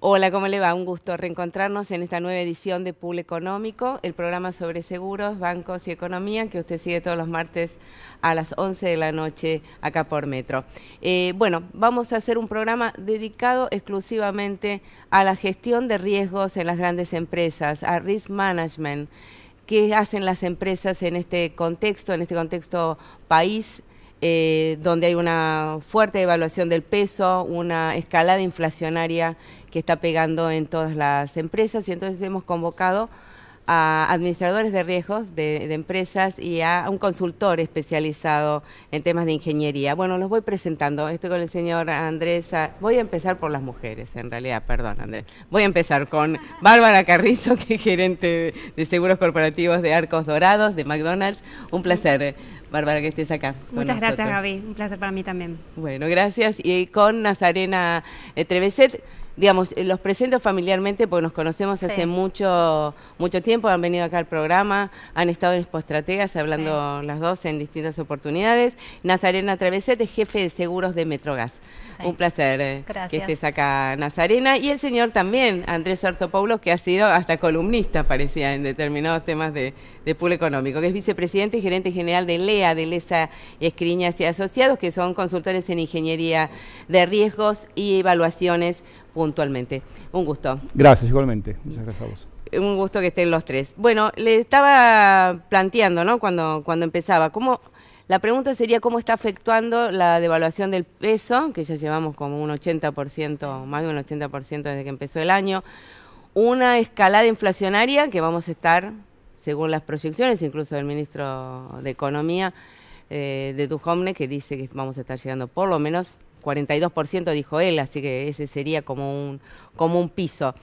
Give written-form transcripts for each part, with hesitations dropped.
Hola, ¿cómo le va? Un gusto reencontrarnos en esta nueva edición de Pool Económico, el programa sobre seguros, bancos y economía que usted sigue todos los martes a las 11 de la noche acá por Metro. Bueno, vamos a hacer un programa dedicado exclusivamente a la gestión de riesgos en las grandes empresas, a risk management. ¿Qué hacen las empresas en este contexto país? Donde hay una fuerte devaluación del peso, una escalada inflacionaria que está pegando en todas las empresas, y entonces hemos convocado a administradores de riesgos de empresas y a un consultor especializado en temas de ingeniería. Bueno, los voy presentando. Estoy con el señor Andrés. Voy a empezar por las mujeres, en realidad, perdón, Andrés. Voy a empezar con Bárbara Carrizo, que es gerente de seguros corporativos de Arcos Dorados, de McDonald's. Un placer, Bárbara, que estés acá. Muchas gracias, Gaby. Un placer para mí también. Bueno, gracias. Y con Nazarena Treveset, digamos, los presento familiarmente porque nos conocemos hace mucho tiempo, han venido acá al programa, han estado en Expoestrategas hablando las dos en distintas oportunidades. Nazarena Treveset es jefe de seguros de Metrogas. Un placer que estés acá, Nazarena. Y el señor también, Andrés Ortopoulos, que ha sido hasta columnista, parecía, en determinados temas de Pool Económico, que es vicepresidente y gerente general de LEA, de Lesa Escriñas y Asociados, que son consultores en ingeniería de riesgos y evaluaciones puntualmente. Un gusto. Gracias, igualmente. Muchas gracias a vos. Un gusto que estén los tres. Bueno, le estaba planteando, ¿no? Cuando empezaba, la pregunta sería cómo está afectuando la devaluación del peso, que ya llevamos como un 80%, más de un 80% desde que empezó el año, una escalada inflacionaria que vamos a estar, según las proyecciones, incluso del ministro de Economía, de Duhovne, que dice que vamos a estar llegando por lo menos 42%, dijo él, así que ese sería como un piso.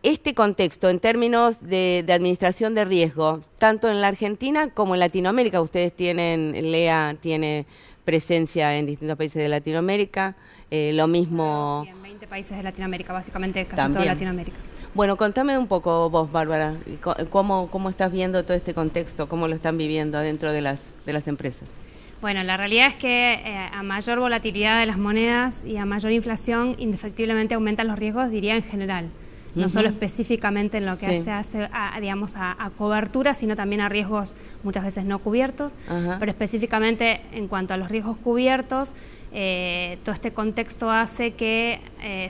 Este contexto, en términos de administración de riesgo, tanto en la Argentina como en Latinoamérica, ustedes LEA tiene presencia en distintos países de Latinoamérica, lo mismo... Sí, en 20 países de Latinoamérica, básicamente casi también. toda Latinoamérica. Bueno, contame un poco vos, Bárbara, cómo estás viendo todo este contexto, cómo lo están viviendo adentro de las empresas. Bueno, la realidad es que a mayor volatilidad de las monedas y a mayor inflación, indefectiblemente aumentan los riesgos, diría en general. No solo específicamente en lo que hace a cobertura, sino también a riesgos muchas veces no cubiertos, pero específicamente en cuanto a los riesgos cubiertos, todo este contexto hace que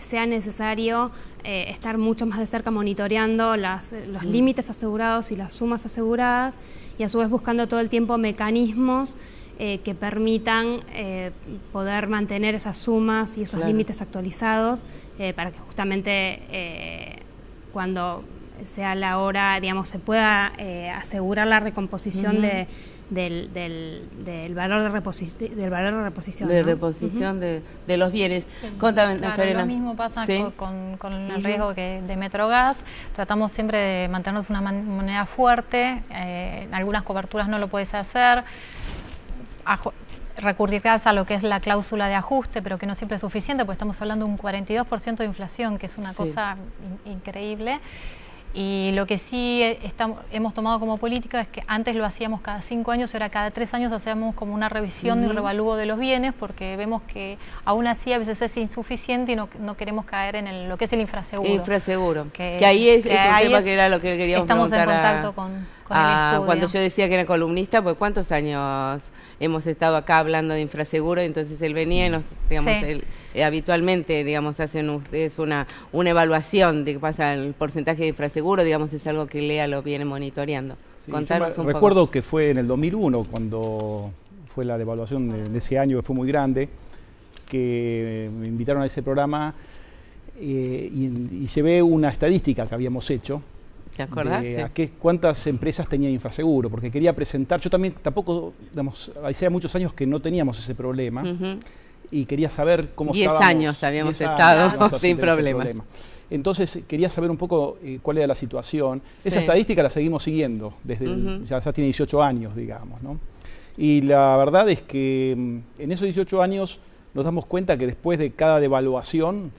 sea necesario estar mucho más de cerca monitoreando los límites asegurados y las sumas aseguradas, y a su vez buscando todo el tiempo mecanismos que permitan poder mantener esas sumas y esos límites actualizados para que justamente cuando sea la hora, digamos, se pueda asegurar la recomposición del valor de reposición. De reposición de los bienes. Sí. Contame, Claro, lo mismo pasa con el riesgo que de Metrogas. Tratamos siempre de mantenernos una moneda fuerte. En algunas coberturas no lo puedes hacer. Recurrirás a lo que es la cláusula de ajuste, pero que no siempre es suficiente, porque estamos hablando de un 42% de inflación, que es una cosa increíble. Y lo que sí hemos tomado como política es que antes lo hacíamos cada 5 años, y ahora cada 3 años hacemos como una revisión y un revalúo de los bienes, porque vemos que aún así a veces es insuficiente y no queremos caer en lo que es el infraseguro. Infraseguro. Que ahí es un tema que era lo que queríamos preguntar. Estamos en contacto con el estudio. Cuando yo decía que era columnista, pues ¿cuántos años hemos estado acá hablando de infraseguro? Entonces él venía y nos, digamos, habitualmente, digamos, hacen ustedes una evaluación de qué pasa el porcentaje de infraseguro, digamos, es algo que LEA lo viene monitoreando. Sí, Contanos un recuerdo poco. que fue en el 2001, cuando fue la devaluación de ese año, que fue muy grande, que me invitaron a ese programa y llevé una estadística que habíamos hecho. ¿Te acordás? ¿Cuántas empresas tenían infraseguro? Porque quería presentar, yo tampoco, digamos, hacía muchos años que no teníamos ese problema, y quería saber cómo 10 estábamos. años habíamos estado sin problemas. Entonces quería saber un poco cuál era la situación. Esa estadística la seguimos siguiendo, desde ya tiene 18 años, digamos, ¿no? Y la verdad es que en esos 18 años nos damos cuenta que después de cada devaluación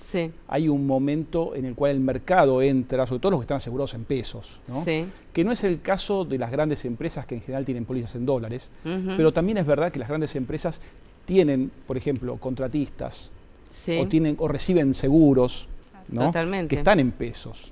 hay un momento en el cual el mercado entra, sobre todo los que están asegurados en pesos, ¿no? Que no es el caso de las grandes empresas que en general tienen pólizas en dólares, pero también es verdad que las grandes empresas tienen, por ejemplo, contratistas o reciben seguros ¿no? Totalmente. Que están en pesos.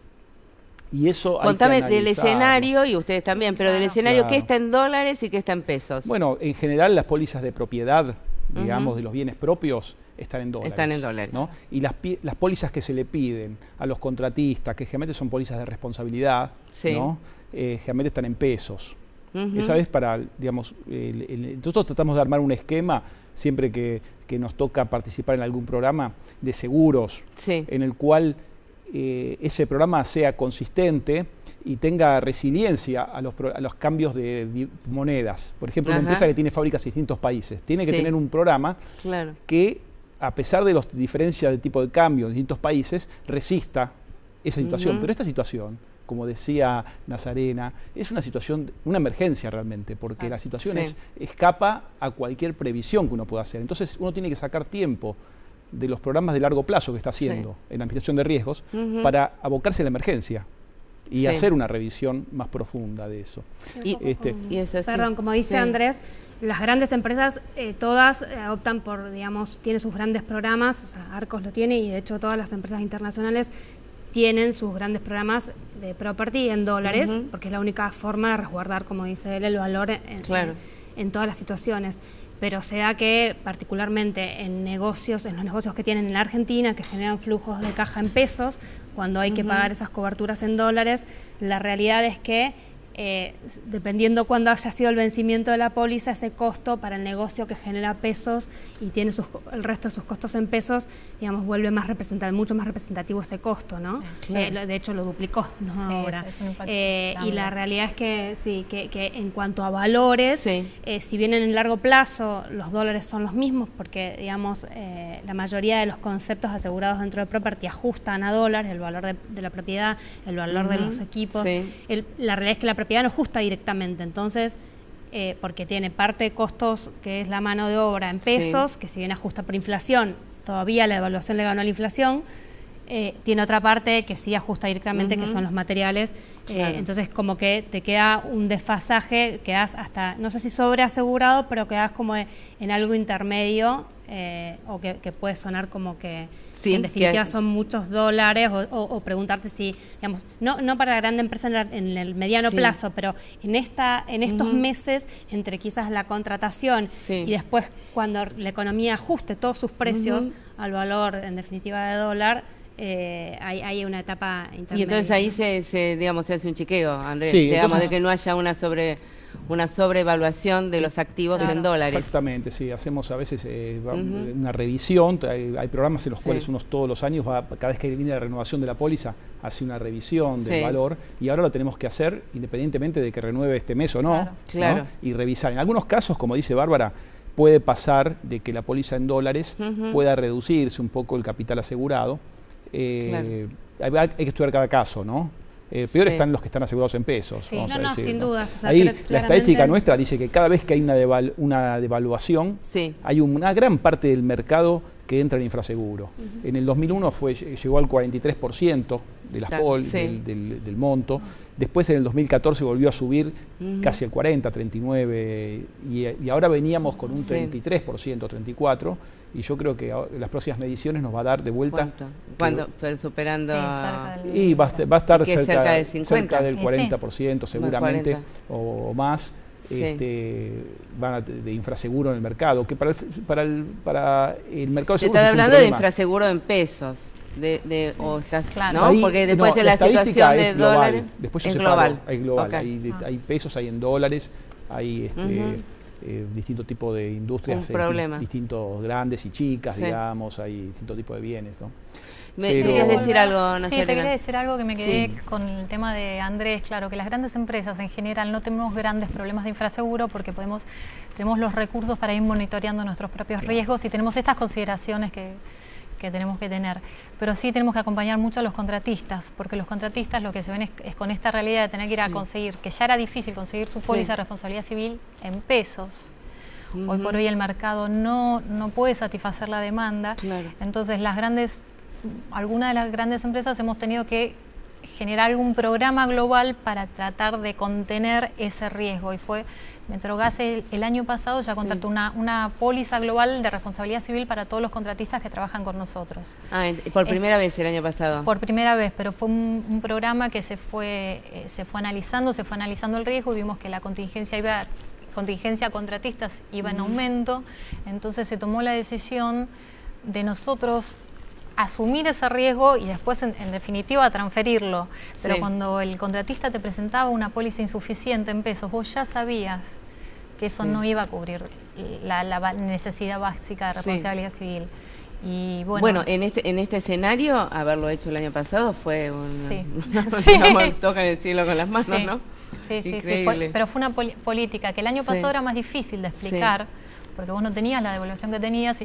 Y eso contame hay que del escenario, y ustedes también, pero del escenario, ¿qué está en dólares y qué está en pesos? Bueno, en general las pólizas de propiedad, digamos, de los bienes propios, están en dólares. Están en dólares. ¿no? Y las pólizas que se le piden a los contratistas, que generalmente son pólizas de responsabilidad, ¿no? Generalmente están en pesos. Esa vez para, digamos, nosotros tratamos de armar un esquema siempre que nos toca participar en algún programa de seguros, en el cual ese programa sea consistente y tenga resiliencia a los cambios de monedas. Por ejemplo, una empresa que tiene fábricas en distintos países tiene que tener un programa que, a pesar de las diferencias de tipo de cambio en distintos países, resista esa situación. Pero esta situación, como decía Nazarena, es una situación, una emergencia realmente, porque la situación escapa a cualquier previsión que uno pueda hacer. Entonces uno tiene que sacar tiempo de los programas de largo plazo que está haciendo en la administración de riesgos para abocarse a la emergencia y hacer una revisión más profunda de eso. Y es así. Perdón, como dice Andrés, las grandes empresas todas optan por, digamos, tienen sus grandes programas, o sea, Arcos lo tiene, y de hecho todas las empresas internacionales tienen sus grandes programas de property en dólares, porque es la única forma de resguardar, como dice él, el valor en todas las situaciones. Pero se da que particularmente en los negocios que tienen en la Argentina, que generan flujos de caja en pesos, cuando hay que pagar esas coberturas en dólares, la realidad es que dependiendo cuándo haya sido el vencimiento de la póliza, ese costo para el negocio que genera pesos y tiene el resto de sus costos en pesos, digamos, vuelve mucho más representativo ese costo, ¿no? De hecho lo duplicó, ¿no? Ahora. Es un impacto y la realidad es que sí, que en cuanto a valores, si bien en el largo plazo los dólares son los mismos, porque digamos la mayoría de los conceptos asegurados dentro de property ajustan a dólares, el valor de la propiedad, el valor de los equipos, la realidad es que la propiedad no ajusta directamente, entonces porque tiene parte de costos que es la mano de obra en pesos, que si bien ajusta por inflación, todavía la devaluación le ganó a la inflación, tiene otra parte que sí ajusta directamente, que son los materiales, entonces como que te queda un desfasaje, quedas hasta, no sé si sobreasegurado, pero quedas como en algo intermedio, o que puede sonar como que en definitiva son muchos dólares, o preguntarte si, digamos, no para la grande empresa en el mediano plazo, pero en estos meses, entre quizás la contratación y después cuando la economía ajuste todos sus precios al valor, en definitiva, de dólar, hay una etapa intermedia. Y entonces ahí se hace un chequeo, Andrés, digamos, de que no haya una sobrevaluación de los activos en dólares. Exactamente, sí, hacemos a veces una revisión, hay programas en los cuales uno todos los años, cada vez que viene la renovación de la póliza, hace una revisión del valor, y ahora lo tenemos que hacer independientemente de que renueve este mes o no, ¿no? Y revisar. En algunos casos, como dice Bárbara, puede pasar de que la póliza en dólares pueda reducirse un poco el capital asegurado. Hay que estudiar cada caso, ¿no? Peor están los que están asegurados en pesos. Vamos a decir, sin dudas. O sea, ahí la estadística nuestra dice que cada vez que hay una devaluación, hay una gran parte del mercado que entra en infraseguro. En el 2001 llegó al 43% de las del monto. Después en el 2014 volvió a subir casi al 40, 39, y ahora veníamos con un 33%, 34%, y yo creo que las próximas mediciones nos va a dar de vuelta. ¿Cuándo? Superando. Y va a estar cerca del 50%. Cerca del 40% seguramente, o más. Van de infraseguro en el mercado, que para el mercado seguro estás hablando de infraseguro en pesos. ¿no? Ahí, porque después de la situación de dólares después es global. Hay global. Hay pesos, hay en dólares, hay distintos tipos de industrias, distintos grandes y chicas, digamos, hay distintos tipos de bienes, ¿no? ¿Querías decir algo, Nazarena? Sí, te quería decir algo que me quedé con el tema de Andrés. Claro, que las grandes empresas en general no tenemos grandes problemas de infraseguro porque tenemos los recursos para ir monitoreando nuestros propios riesgos y tenemos estas consideraciones que tenemos que tener. Pero sí tenemos que acompañar mucho a los contratistas, porque los contratistas lo que se ven es con esta realidad de tener que ir a conseguir, que ya era difícil conseguir su póliza de responsabilidad civil en pesos. Hoy por hoy el mercado no puede satisfacer la demanda. Entonces algunas de las grandes empresas hemos tenido que generar algún programa global para tratar de contener ese riesgo, y fue Metrogas el año pasado ya contrató una póliza global de responsabilidad civil para todos los contratistas que trabajan con nosotros. Por primera vez el año pasado. Por primera vez, pero fue un programa que se fue analizando el riesgo y vimos que la contingencia a contratistas iba en aumento, entonces se tomó la decisión de nosotros asumir ese riesgo y después en definitiva transferirlo. Pero cuando el contratista te presentaba una póliza insuficiente en pesos, vos ya sabías que eso no iba a cubrir la necesidad básica de responsabilidad civil. Y bueno, en este escenario, haberlo hecho el año pasado fue digamos, tocan el cielo con las manos, ¿no? Sí, pero fue una política que el año pasado era más difícil de explicar, porque vos no tenías la devaluación que tenías,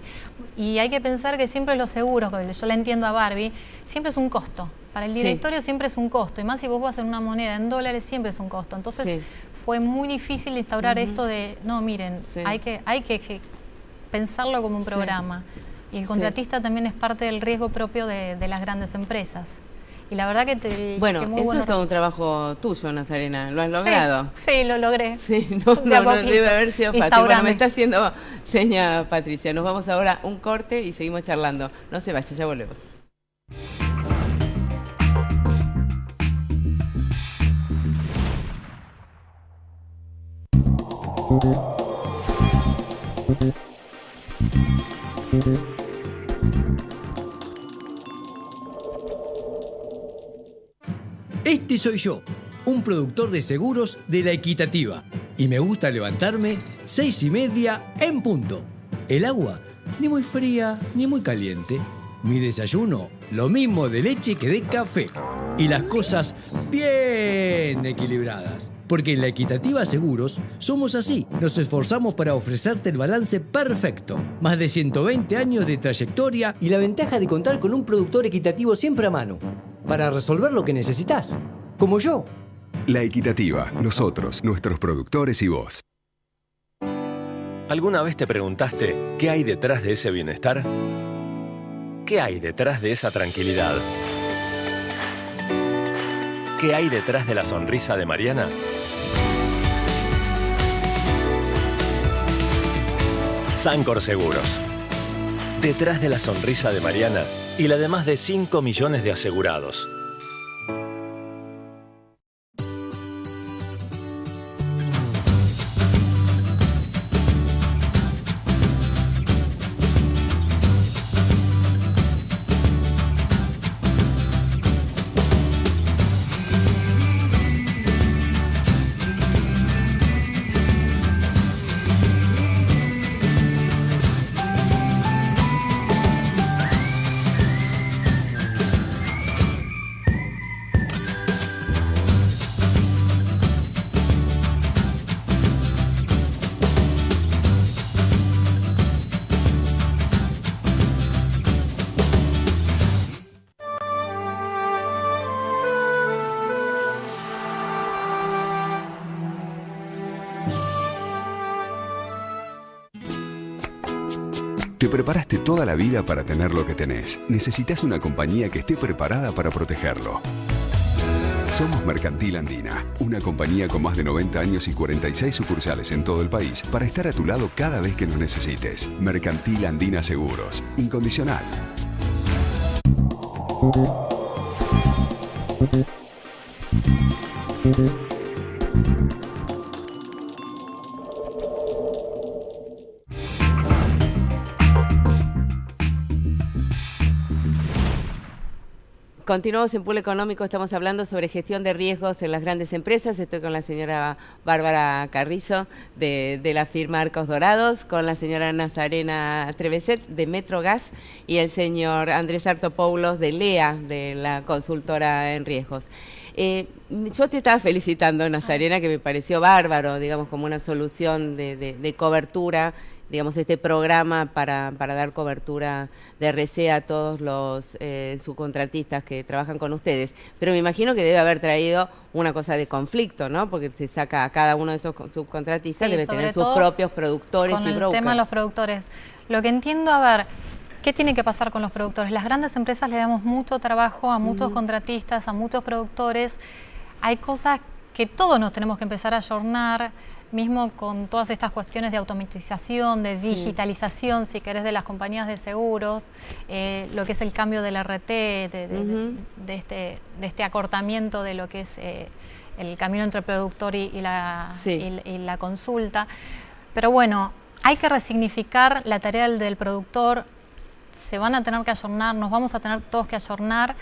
y hay que pensar que siempre los seguros, que yo la entiendo a Barbie, siempre es un costo. Para el directorio siempre es un costo, y más si vos vas a hacer una moneda en dólares, siempre es un costo. Entonces fue muy difícil instaurar esto de, no, miren, hay que pensarlo como un programa. Y el contratista también es parte del riesgo propio de las grandes empresas. Y la verdad que bueno, eso es todo un trabajo tuyo, Nazarena. ¿Lo has logrado? Sí, lo logré. Sí, no debe haber sido fácil. Bueno, me está haciendo seña Patricia. Nos vamos ahora a un corte y seguimos charlando. No se vaya, ya volvemos. Este soy yo, un productor de seguros de La Equitativa. Y me gusta levantarme 6:30 en punto. El agua, ni muy fría ni muy caliente. Mi desayuno, lo mismo de leche que de café. Y las cosas bien equilibradas. Porque en La Equitativa Seguros somos así. Nos esforzamos para ofrecerte el balance perfecto. Más de 120 años de trayectoria y la ventaja de contar con un productor equitativo siempre a mano. Para resolver lo que necesitas, como yo. La Equitativa, nosotros, nuestros productores y vos. ¿Alguna vez te preguntaste qué hay detrás de ese bienestar? ¿Qué hay detrás de esa tranquilidad? ¿Qué hay detrás de la sonrisa de Mariana? Sancor Seguros. Detrás de la sonrisa de Mariana y la de más de 5 millones de asegurados. Te preparaste toda la vida para tener lo que tenés. Necesitas una compañía que esté preparada para protegerlo. Somos Mercantil Andina, una compañía con más de 90 años y 46 sucursales en todo el país para estar a tu lado cada vez que nos necesites. Mercantil Andina Seguros, incondicional. Continuamos en Pool Económico, estamos hablando sobre gestión de riesgos en las grandes empresas. Estoy con la señora Bárbara Carrizo de la firma Arcos Dorados, con la señora Nazarena Treveset de Metrogas y el señor Andrés Artopoulos de LEA, de la consultora en riesgos. Yo te estaba felicitando, Nazarena, que me pareció bárbaro, digamos, como una solución de cobertura, digamos, este programa para dar cobertura de RC a todos los subcontratistas que trabajan con ustedes. Pero me imagino que debe haber traído una cosa de conflicto, ¿no? Porque se saca a cada uno de esos subcontratistas, debe tener sus propios productores y brokers. Con el tema de los productores. Lo que entiendo, a ver, ¿qué tiene que pasar con los productores? Las grandes empresas le damos mucho trabajo a muchos contratistas, a muchos productores. Hay cosas que todos nos tenemos que empezar a ayornar. mismo con todas estas cuestiones de automatización, de digitalización, si querés, de las compañías de seguros, lo que es el cambio del RT, de este acortamiento de lo que es el camino entre el productor y la consulta. Pero bueno, hay que resignificar la tarea del productor, se van a tener que ayornar, nos vamos a tener todos que ayornar,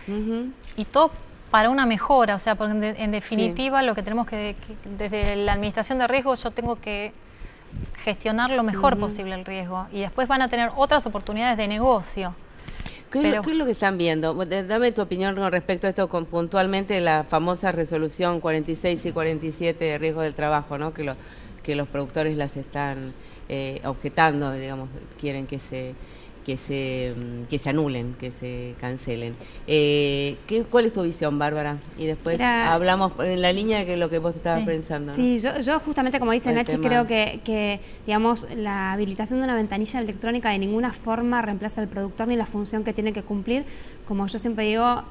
y todo para una mejora, o sea, porque en definitiva lo que tenemos que, desde la administración de riesgo, yo tengo que gestionar lo mejor posible el riesgo, y después van a tener otras oportunidades de negocio. ¿Qué es lo que están viendo? Dame tu opinión con respecto a esto, puntualmente la famosa resolución 46 y 47 de riesgo del trabajo, ¿no? Que los productores las están objetando, digamos, quieren que se anulen, que se cancelen. ¿Cuál es tu visión, Bárbara? Y después hablamos en la línea de lo que vos estabas pensando, ¿no? Sí, yo justamente, como dice Nachi, creo que digamos, la habilitación de una ventanilla electrónica de ninguna forma reemplaza al productor ni la función que tiene que cumplir. Como yo siempre digo,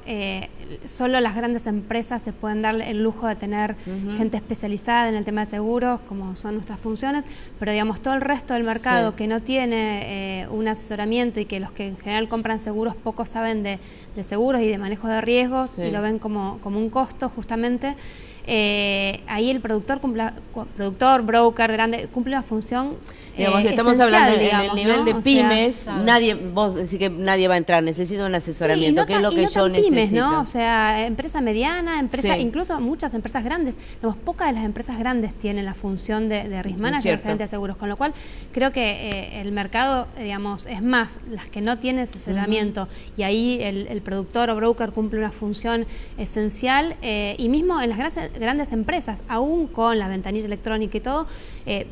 solo las grandes empresas se pueden dar el lujo de tener gente especializada en el tema de seguros, como son nuestras funciones, pero digamos, todo el resto del mercado que no tiene un asesoramiento, y que los que en general compran seguros poco saben de seguros y de manejo de riesgos, y lo ven como un costo justamente, ahí el productor, broker grande, cumple una función digamos, estamos hablando en el nivel de pymes, vos decís que nadie va a entrar, necesita un asesoramiento, que es lo que yo necesito. Pymes, ¿no? O sea, empresa mediana, incluso muchas empresas grandes, digamos, pocas de las empresas grandes tienen la función de risk manager, gerente de seguros, con lo cual creo que el mercado, digamos, es más, las que no tienen asesoramiento, y ahí el productor o broker cumple una función esencial, y mismo en las grandes empresas, aún con la ventanilla electrónica y todo,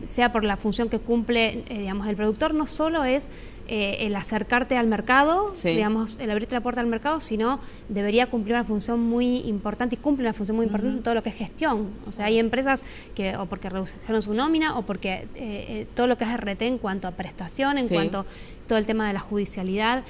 sea por la función que cumple, digamos, el productor, no solo es el acercarte al mercado, digamos, el abrirte la puerta al mercado, sino debería cumplir una función muy importante, y cumple una función muy importante en todo lo que es gestión. O sea, hay empresas que, o porque redujeron su nómina, o porque todo lo que es RT en cuanto a prestación, en cuanto a todo el tema de la judicialidad,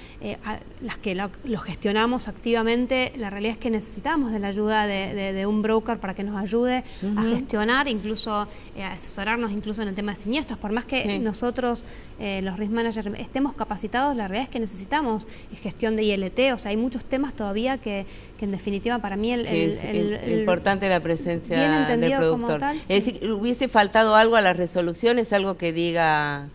las que lo gestionamos activamente, la realidad es que necesitamos de la ayuda de un broker para que nos ayude a gestionar, incluso a asesorarnos incluso en el tema de siniestros. Por más que nosotros, los risk managers, estemos capacitados, la realidad es que necesitamos gestión de ILT, o sea, hay muchos temas todavía que en definitiva para mí es importante la presencia bien entendido del productor. Como tal, es decir, ¿hubiese faltado algo a la resolución? ¿Es algo que diga,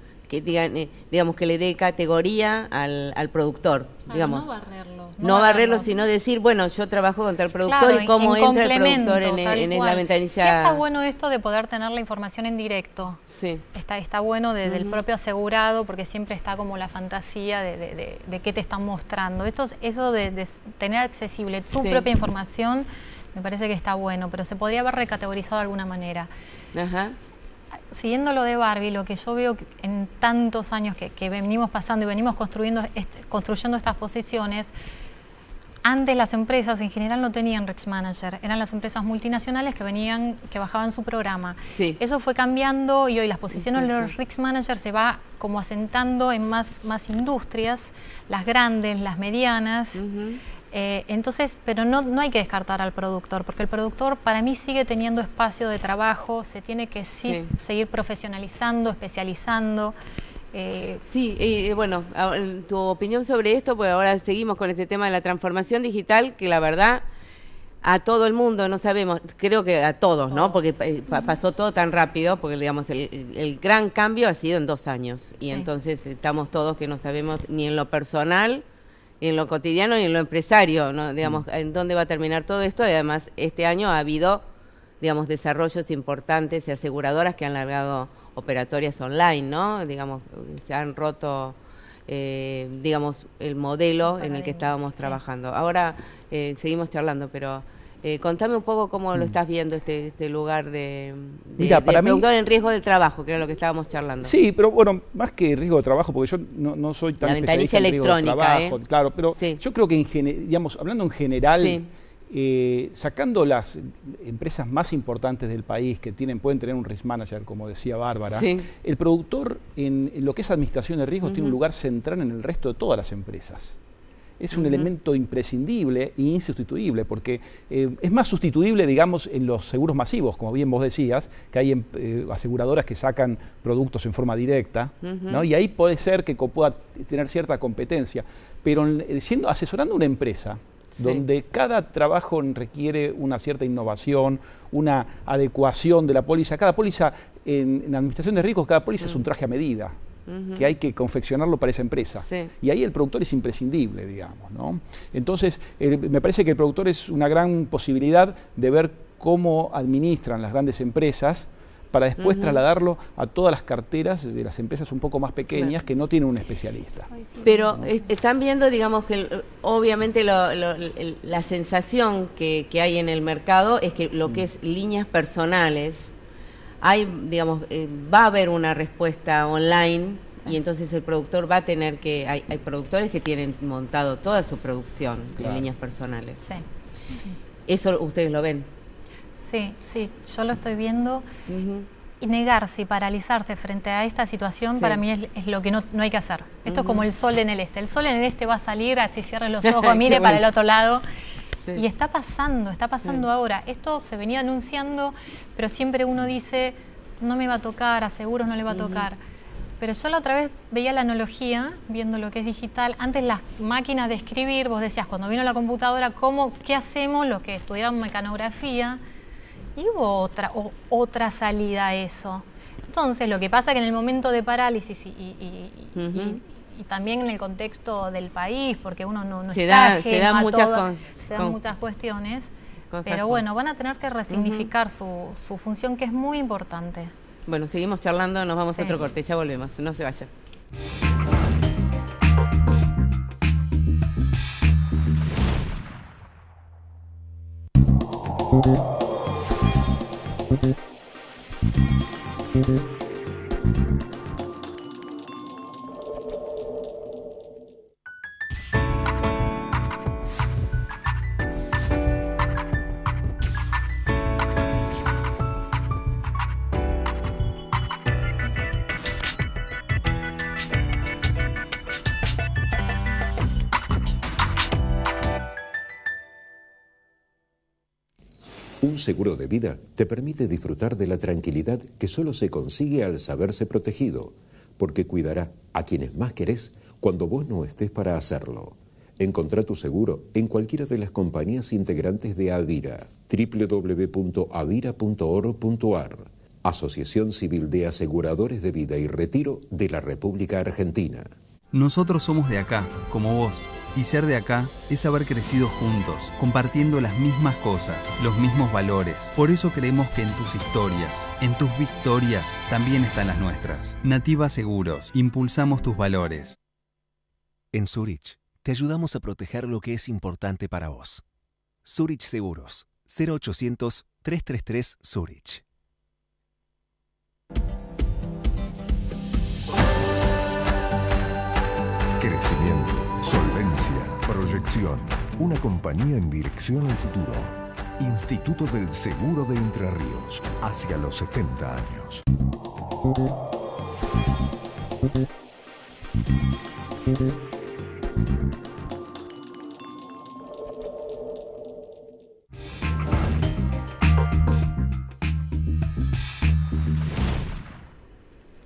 digamos, que le dé categoría al productor? Digamos, no barrerlo, sino decir, bueno, yo trabajo contra el productor, y cómo entra el productor en la ventanilla. Sí, está bueno esto de poder tener la información en directo. Sí. Está bueno del propio asegurado, porque siempre está como la fantasía de qué te están mostrando. Eso de tener accesible tu propia información, me parece que está bueno, pero se podría haber recategorizado de alguna manera. Siguiendo lo de Barbie, lo que yo veo en tantos años que venimos pasando y venimos construyendo estas posiciones, antes las empresas en general no tenían risk manager, eran las empresas multinacionales que bajaban su programa. Eso fue cambiando, y hoy las posiciones de los risk managers se va como asentando en más industrias, las grandes, las medianas. Entonces, pero no hay que descartar al productor, porque el productor para mí sigue teniendo espacio de trabajo, se tiene que seguir profesionalizando, especializando. Bueno, tu opinión sobre esto, pues ahora seguimos con este tema de la transformación digital, que la verdad a todo el mundo, no sabemos, creo que a todos, ¿no? Porque pasó todo tan rápido, porque digamos el gran cambio ha sido en 2 años, y entonces estamos todos que no sabemos ni en lo personal, ni en lo cotidiano, ni en lo empresario, ¿no? Digamos, en dónde va a terminar todo esto. Y además este año ha habido, digamos, desarrollos importantes y aseguradoras que han largado operatorias online, ¿no? Digamos, se han roto, digamos, el modelo en el que estábamos trabajando. Ahora seguimos charlando, pero contame un poco cómo lo estás viendo este lugar de productor en riesgo del trabajo, que era lo que estábamos charlando. Sí, pero bueno, más que riesgo de trabajo, porque yo no soy tan especialista en riesgo de trabajo, claro, pero yo creo que digamos, hablando en general, sacando las empresas más importantes del país que pueden tener un risk manager, como decía Bárbara, el productor en lo que es administración de riesgos tiene un lugar central en el resto de todas las empresas. es un elemento imprescindible e insustituible, porque es más sustituible, digamos, en los seguros masivos, como bien vos decías, que hay aseguradoras que sacan productos en forma directa, ¿no? Y ahí puede ser que pueda tener cierta competencia, pero asesorando una empresa, donde cada trabajo requiere una cierta innovación, una adecuación de la póliza. Cada póliza, en administración de riesgos, cada póliza es un traje a medida, que hay que confeccionarlo para esa empresa. Y ahí el productor es imprescindible, digamos, ¿no? Entonces, me parece que el productor es una gran posibilidad de ver cómo administran las grandes empresas para después trasladarlo a todas las carteras de las empresas un poco más pequeñas que no tienen un especialista. Pero están viendo, digamos, que obviamente la sensación que hay en el mercado es que lo que es líneas personales, hay, digamos, va a haber una respuesta online y entonces el productor va a tener que... Hay productores que tienen montado toda su producción en líneas personales. ¿Eso ustedes lo ven? Sí, yo lo estoy viendo. Y negarse y paralizarse frente a esta situación para mí es lo que no hay que hacer. Esto es como el sol en el este. El sol en el este va a salir, así cierre los ojos, mire para el otro lado. Y está pasando ahora. Esto se venía anunciando, pero siempre uno dice, no me va a tocar, a seguros no le va a tocar. Pero yo la otra vez veía la analogía, viendo lo que es digital. Antes las máquinas de escribir, vos decías, cuando vino la computadora, ¿qué hacemos los que estudiaron mecanografía? Y hubo otra salida a eso. Entonces, lo que pasa es que en el momento de parálisis y también en el contexto del país, porque uno no se dan muchas cuestiones, pero bueno, van a tener que resignificar su función, que es muy importante. Bueno, seguimos charlando, nos vamos a otro corte, ya volvemos, no se vayan. Un seguro de vida te permite disfrutar de la tranquilidad que solo se consigue al saberse protegido, porque cuidará a quienes más querés cuando vos no estés para hacerlo. Encontrá tu seguro en cualquiera de las compañías integrantes de Avira, www.avira.org.ar, Asociación Civil de Aseguradores de Vida y Retiro de la República Argentina. Nosotros somos de acá, como vos. Y ser de acá es haber crecido juntos, compartiendo las mismas cosas, los mismos valores. Por eso creemos que en tus historias, en tus victorias, también están las nuestras. Nativa Seguros, impulsamos tus valores. En Zurich, te ayudamos a proteger lo que es importante para vos. Zurich Seguros, 0800-333 Zurich. Crecimiento, solvencia, proyección. Una compañía en dirección al futuro. Instituto del Seguro de Entre Ríos. Hacia los 70 años.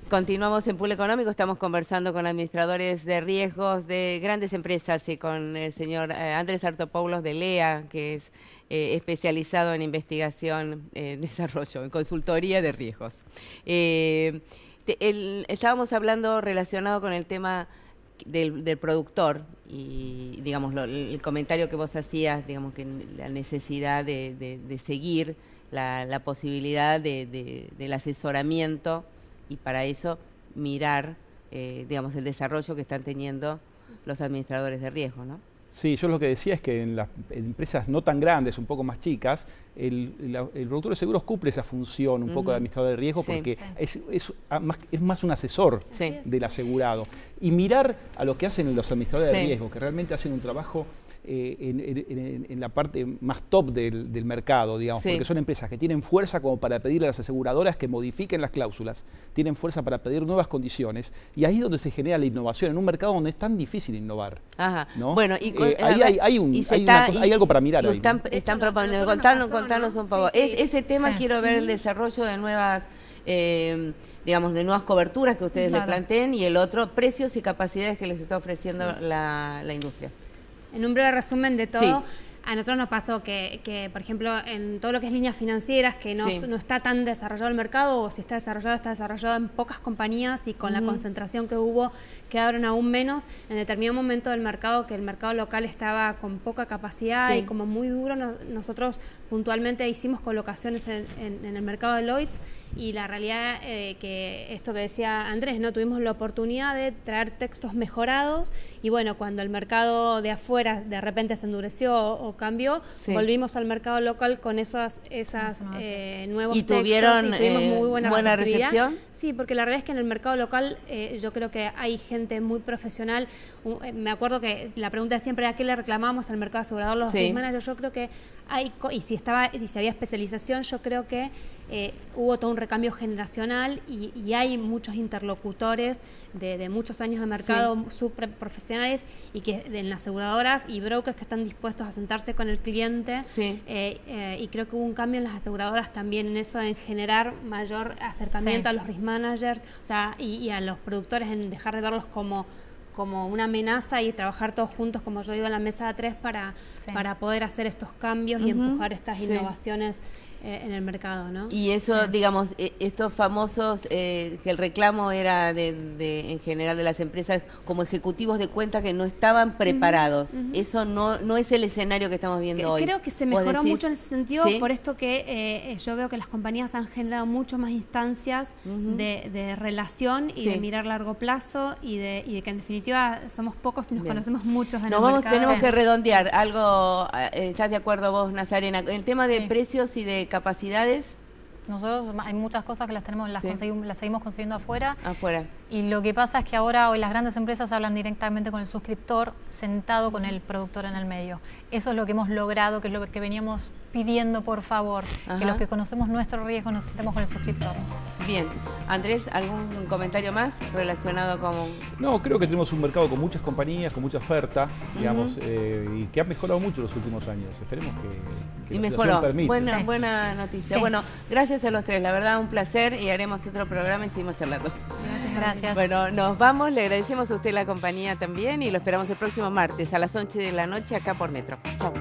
Continuamos en Pool Económico, estamos conversando con administradores de riesgos de grandes empresas y con el señor Andrés Artopoulos de LEA, que es especializado en investigación, desarrollo, en consultoría de riesgos. Estábamos hablando relacionado con el tema del productor y, digamos, el comentario que vos hacías, digamos, que la necesidad de seguir la posibilidad del asesoramiento, y para eso mirar, digamos, el desarrollo que están teniendo los administradores de riesgo, ¿no? Sí, yo lo que decía es que en las empresas no tan grandes, un poco más chicas, el productor de seguros cumple esa función un poco de administrador de riesgo, porque es más un asesor del asegurado. y mirar a lo que hacen los administradores de riesgo, que realmente hacen un trabajo en la parte más top del mercado, digamos, porque son empresas que tienen fuerza como para pedirle a las aseguradoras que modifiquen las cláusulas, tienen fuerza para pedir nuevas condiciones, y ahí es donde se genera la innovación, en un mercado donde es tan difícil innovar. Ajá. ¿No? Bueno, y ahí hay algo para mirar. Ahí, están proponiendo, contanos un poco. Ese tema quiero ver el desarrollo de nuevas... digamos, de nuevas coberturas que ustedes le planteen, y el otro, precios y capacidades que les está ofreciendo la industria. En un breve resumen de todo, a nosotros nos pasó que, por ejemplo, en todo lo que es líneas financieras, que no está tan desarrollado el mercado, o si está desarrollado en pocas compañías, y con la concentración que hubo, quedaron aún menos. En determinado momento del mercado, que el mercado local estaba con poca capacidad y como muy duro, nosotros puntualmente hicimos colocaciones en el mercado de Lloyds, y la realidad que esto que decía Andrés, ¿no? Tuvimos la oportunidad de traer textos mejorados, y bueno, cuando el mercado de afuera de repente se endureció o cambió, volvimos al mercado local con esos nuevos textos. ¿Tuvieron muy buena recepción? Sí, porque la realidad es que en el mercado local yo creo que hay gente muy profesional. Me acuerdo que la pregunta siempre era: ¿qué le reclamamos al mercado asegurador los risk managers? Yo creo que hay, y si había especialización, yo creo que hubo todo un recambio generacional, y hay muchos interlocutores de muchos años de mercado, súper profesionales, y que en las aseguradoras y brokers que están dispuestos a sentarse con el cliente, y creo que hubo un cambio en las aseguradoras también en eso, en generar mayor acercamiento a los risk managers, o sea, y a los productores, en dejar de verlos como una amenaza, y trabajar todos juntos, como yo digo, en la mesa de tres para poder hacer estos cambios y empujar estas innovaciones en el mercado, ¿no? Y eso, digamos, estos famosos, que el reclamo era en general de las empresas como ejecutivos de cuenta que no estaban preparados. Eso no es el escenario que estamos viendo hoy. Creo que se mejoró mucho en ese sentido, por esto que yo veo que las compañías han generado mucho más instancias de relación y de mirar largo plazo, y de que en definitiva somos pocos y nos conocemos muchos en el mercado. Tenemos que redondear algo. ¿Estás de acuerdo vos, Nazarena? El tema de precios y de capacidades. Nosotros hay muchas cosas que las seguimos consiguiendo afuera. Y lo que pasa es que ahora hoy las grandes empresas hablan directamente con el suscriptor, sentado con el productor en el medio. Eso es lo que hemos logrado, que es lo que veníamos pidiendo, por favor, que los que conocemos nuestro riesgo nos sentemos con el suscriptor. Bien. Andrés, ¿algún comentario más relacionado con...? No, creo que tenemos un mercado con muchas compañías, con mucha oferta, digamos, y que ha mejorado mucho en los últimos años. Esperemos que la situación permita. Buena noticia. Bueno, gracias a los tres, la verdad un placer, y haremos otro programa y seguimos charlando. Gracias. Bueno, nos vamos, le agradecemos a usted la compañía también, y lo esperamos el próximo martes a las 11 de la noche acá por Metro. Chau.